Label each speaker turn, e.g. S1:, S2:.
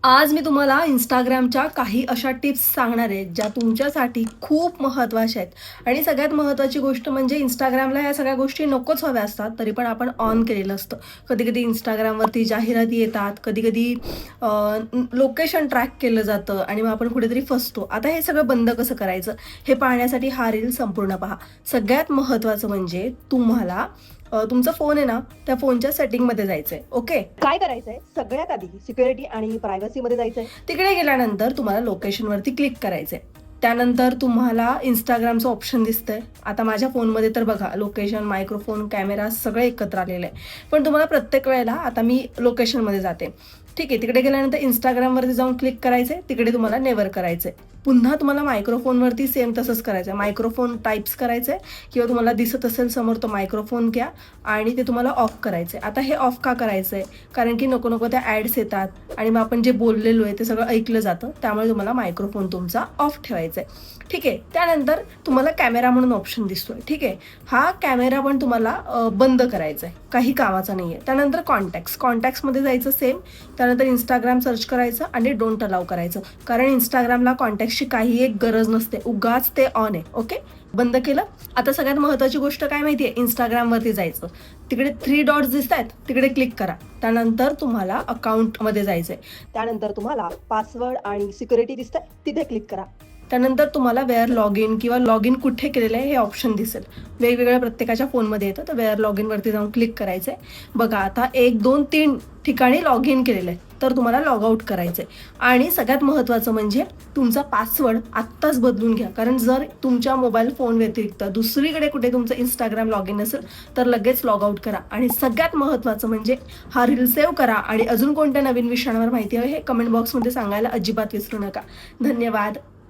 S1: आज मी तुम्हाला Instagramच्या काही अशा टिप्स सांगणार आहे, ज्या तुमच्यासाठी खूप महत्त्वाच्या आहेत आणि सगळ्यात महत्त्वाची गोष्ट म्हणजे Instagramला ह्या सगळ्या गोष्टी नकोच हव्या असतात, तरी पण आपण ऑन केलेलं असतं. कधी-कधी Instagramवरती जाहिराती येतात, कधी-कधी लोकेशन ट्रॅक केलं जातं आणि मग आपण कुठेतरी फसतो. आता हे सगळं बंद कसं करायचं, हे पाहण्यासाठी हा रील संपूर्ण पहा. सगळ्यात महत्त्वाचं म्हणजे तुम्हाला तुमचा फोन आहे ना, त्या फोनच्या सेटिंगमध्ये जायचंय. ओके.
S2: काय करायचंय सगळ्यात आधी सिक्युरिटी आणि प्रायव्हसीमध्ये जायचंय.
S1: तिकडे गेल्यानंतर तुम्हाला लोकेशनवरती क्लिक करायचंय. त्यानंतर तुम्हाला Instagramचं ऑप्शन दिसतंय. आता माझ्या फोनमध्ये तर बघा लोकेशन, मायक्रोफोन, कॅमेरा सगळं एकत्र आलेलं आहे. पण तुम्हाला प्रत्येक वेळेला आता मी लोकेशनमध्ये जाते. ठीक आहे. तिकडे गेल्यानंतर Instagramवरती जाऊन क्लिक करायचंय. तिकडे तुम्हाला नेव्हर करायचंय. पुन्हा तुम्हाला मायक्रोफोनवरती सेम तसंच करायचं आहे. मायक्रोफोन टाईप्स करायचं किंवा तुम्हाला दिसत असेल समोर तो मायक्रोफोन घ्या आणि ते तुम्हाला ऑफ करायचं आहे. आता हे ऑफ का करायचं आहे? कारण की नको नको त्या ॲड्स येतात आणि मग आपण जे बोललेलो आहे ते सगळं ऐकलं जातं. त्यामुळे तुम्हाला मायक्रोफोन तुमचा ऑफ ठेवायचा आहे. ठीक आहे. त्यानंतर तुम्हाला कॅमेरा म्हणून ऑप्शन दिसतोय. ठीक आहे. हा कॅमेरा पण तुम्हाला बंद करायचा आहे. काही कामाचा नाही आहे. त्यानंतर कॉन्टॅक्ट्समध्ये जायचं सेम. त्यानंतर Instagram सर्च करायचं आणि डोंट अलाउ करायचं. कारण Instagramला कॉन्टॅक्ट्सची काही एक गरज नसते. उगाच ते ऑन आहे. ओके. बंद केलं. आता सगळ्यात महत्त्वाची गोष्ट काय माहिती आहे? Instagramवरती जायचं. तिकडे 3 डॉट्स दिसत आहेत, तिकडे क्लिक करा. त्यानंतर तुम्हाला अकाउंटमध्ये जायचं आहे.
S2: त्यानंतर तुम्हाला पासवर्ड आणि सिक्युरिटी दिसतंय, तिथे क्लिक करा.
S1: त्यानंतर तुम्हाला वेअर लॉग इन किंवा लॉग इन कुठे केलेलं आहे हे ऑप्शन दिसेल. वेगवेगळ्या प्रत्येकाच्या फोनमध्ये येतं. तर वेअर लॉग इनवरती जाऊन क्लिक करायचं आहे. बघा आता 1, 2, 3 ठिकाणी लॉग इन केलेलं आहे. तर तुम्हाला लॉग आउट करायचं आहे. आणि सगळ्यात महत्त्वाचं म्हणजे तुमचा पासवर्ड आत्ताच बदलून घ्या. कारण जर तुमच्या मोबाईल फोन व्यतिरिक्त दुसरीकडे कुठे तुमचं Instagram लॉग इन असेल तर लगेच लॉग आउट करा. आणि सगळ्यात महत्त्वाचं म्हणजे हा रील सेव्ह करा आणि अजून कोणत्या नवीन विषयांवर माहिती हवी हे कमेंट बॉक्समध्ये सांगायला अजिबात विसरू नका. धन्यवाद.